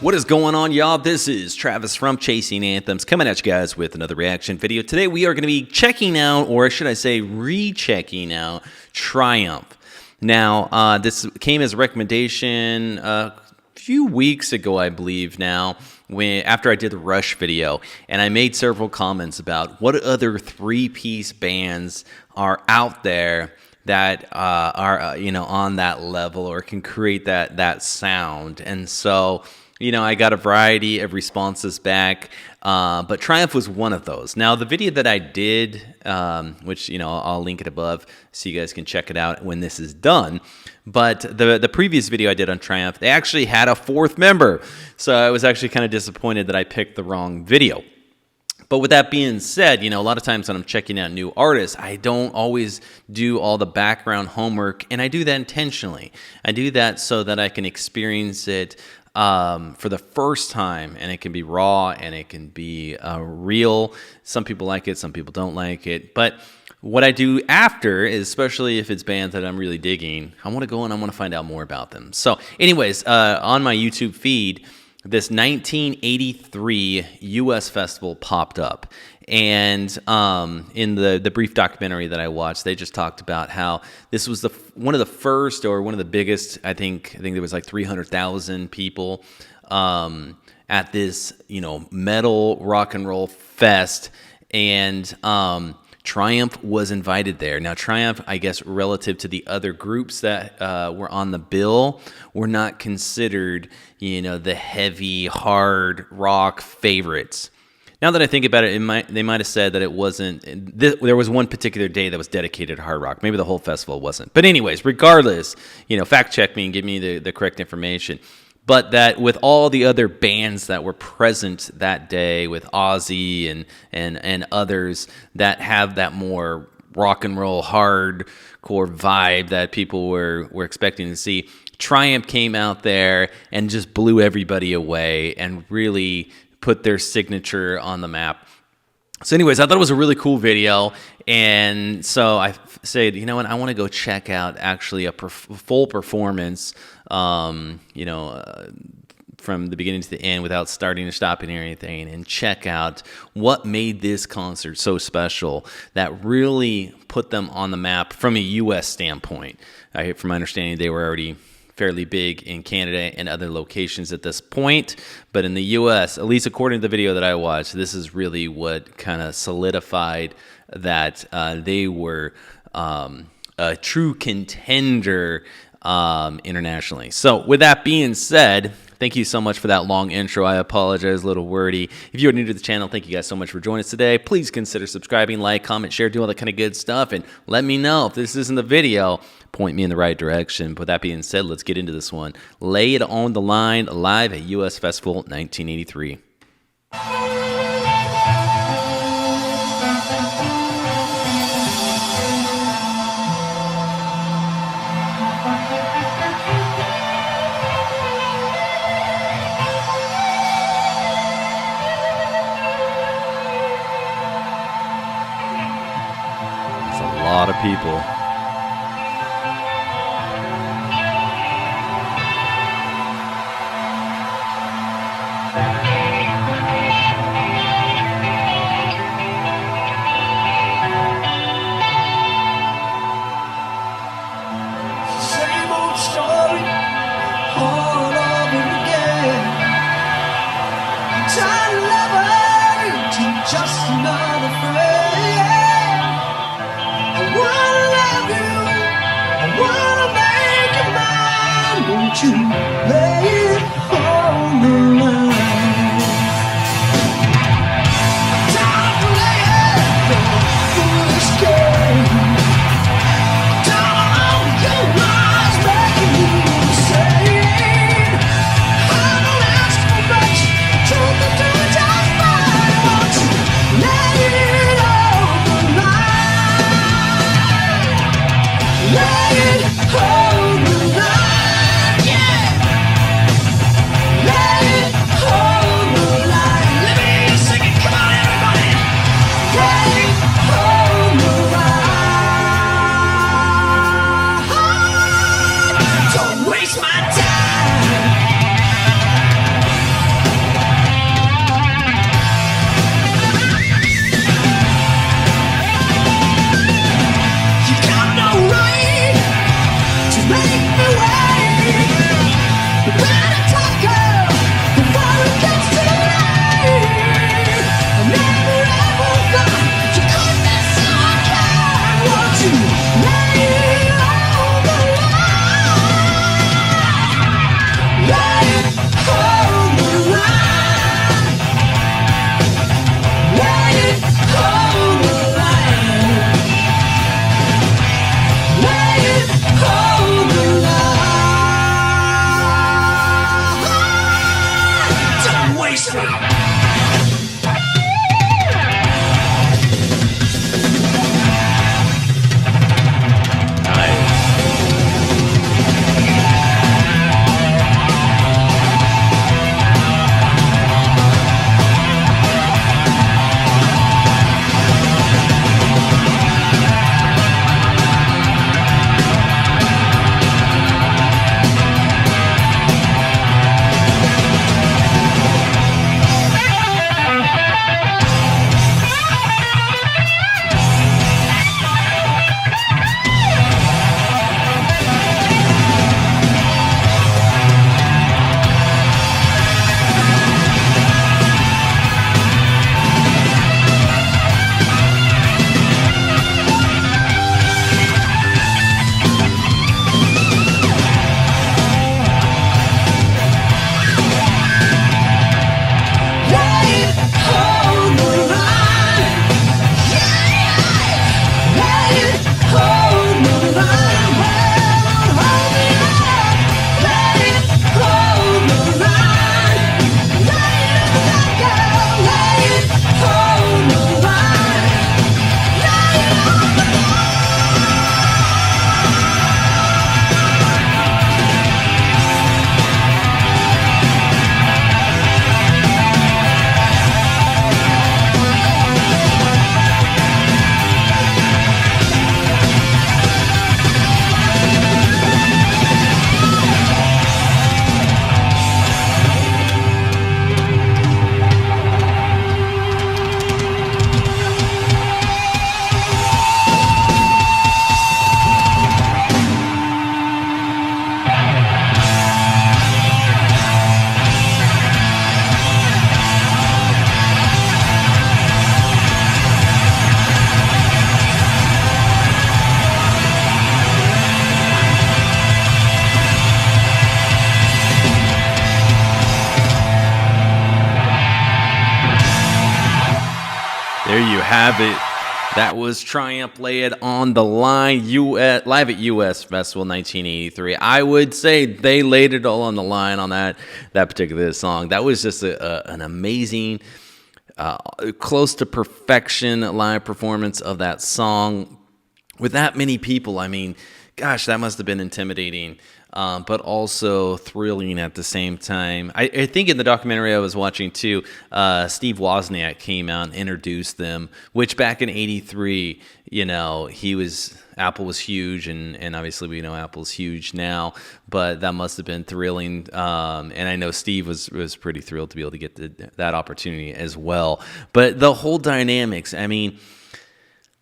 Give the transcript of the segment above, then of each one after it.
What is going on, y'all? This is Travis from Chasing Anthems coming at you guys with another reaction video. Today we are going to be checking out, or should I say rechecking out, Triumph. Now, this came as a recommendation a few weeks ago, I believe now, after I did the Rush video, and I made several comments about what other three-piece bands are out there that are on that level or can create that sound. And so I got a variety of responses back, but Triumph was one of those. Now, the video that I did, which I'll link it above so you guys can check it out when this is done. But the previous video I did on Triumph, they actually had a fourth member, so I was actually kind of disappointed that I picked the wrong video. But with that being said, a lot of times when I'm checking out new artists, I don't always do all the background homework, and I do that intentionally. I do that so that I can experience it for the first time, and it can be raw, and it can be real. Some people like it, some people don't like it. But what I do after is, especially if it's bands that I'm really digging, I want to go and I want to find out more about them. So anyways, on my YouTube feed, this 1983 U.S. festival popped up, and in the brief documentary that I watched, they just talked about how this was one of the first or one of the biggest. I think there was like 300,000 people at this metal rock and roll fest, and Triumph was invited there. Now, Triumph, I guess, relative to the other groups that were on the bill, were not considered, the heavy, hard rock favorites. Now that I think about it, they might have said that it wasn't. There was one particular day that was dedicated to hard rock. Maybe the whole festival wasn't. But anyways, regardless, fact check me and give me the correct information. But that with all the other bands that were present that day, with Ozzy and others that have that more rock and roll hardcore vibe that people were expecting to see, Triumph came out there and just blew everybody away and really put their signature on the map. So anyways, I thought it was a really cool video, and so I said, you know what, I want to go check out actually a full performance, from the beginning to the end without starting or stopping or anything, and check out what made this concert so special that really put them on the map from a U.S. standpoint. From my understanding, they were already fairly big in Canada and other locations at this point, but in the U.S., at least according to the video that I watched, this is really what kind of solidified that they were a true contender internationally. So with that being said, thank you so much for that long intro. I apologize, a little wordy. If you are new to the channel, thank you guys so much for joining us today. Please consider subscribing, like, comment, share, do all that kind of good stuff, and let me know if this isn't the video. Point me in the right direction. But with that being said, let's get into this one. Lay It on the Line, live at U.S. Festival 1983. That's a lot of people. Just another friend. I wanna love you, I wanna make you mine. Won't you lay it on the line? Time to lay it on the foolish game. Down your lies, making you insane. I don't ask for much, truth to do just fine. Won't you lay it on the line? Lay it on the line, yeah. There you have it. That was Triumph, Lay It on the Line, live at US Festival 1983. I would say they laid it all on the line on that particular song. That was just an amazing, close to perfection live performance of that song. With that many people, I mean, gosh, that must have been intimidating. But also thrilling at the same time. I think in the documentary I was watching too, Steve Wozniak came out and introduced them, which back in '83, Apple was huge, and obviously we know Apple's huge now, but that must have been thrilling. And I know Steve was pretty thrilled to be able to get that opportunity as well. But the whole dynamics, I mean,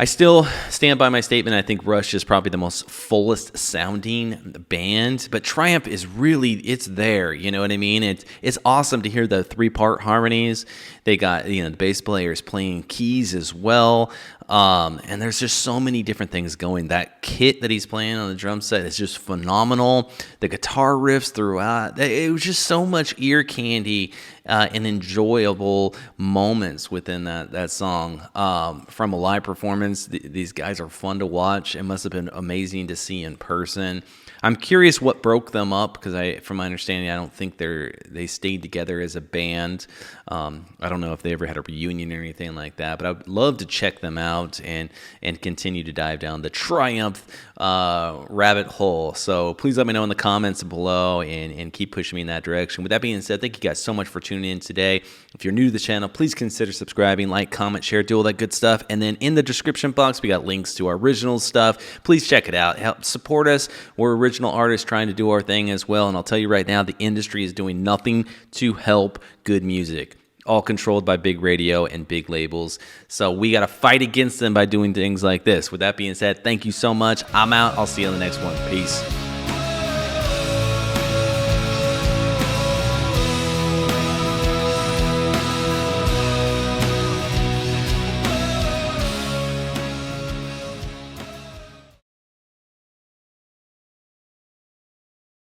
I still stand by my statement. I think Rush is probably the most fullest sounding band, but Triumph is really, it's there. You know what I mean? It's awesome to hear the 3-part harmonies. They got, the bass players playing keys as well. And there's just so many different things going. That kit that he's playing on the drum set is just phenomenal. The guitar riffs throughout, it was just so much ear candy and enjoyable moments within that song. From a live performance, these guys are fun to watch. It must have been amazing to see in person. I'm curious what broke them up, because from my understanding, I don't think they stayed together as a band. I don't know if they ever had a reunion or anything like that, but I would love to check them out and continue to dive down the Triumph rabbit hole. So please let me know in the comments below and keep pushing me in that direction. With that being said, thank you guys so much for tuning in today. If you're new to the channel, please consider subscribing, like, comment, share, do all that good stuff. And then in the description box, we got links to our original stuff. Please check it out. Help support us. We're original artists trying to do our thing as well. And I'll tell you right now, the industry is doing nothing to help good music. All controlled by big radio and big labels. So we got to fight against them by doing things like this. With that being said, thank you so much. I'm out. I'll see you on the next one. Peace.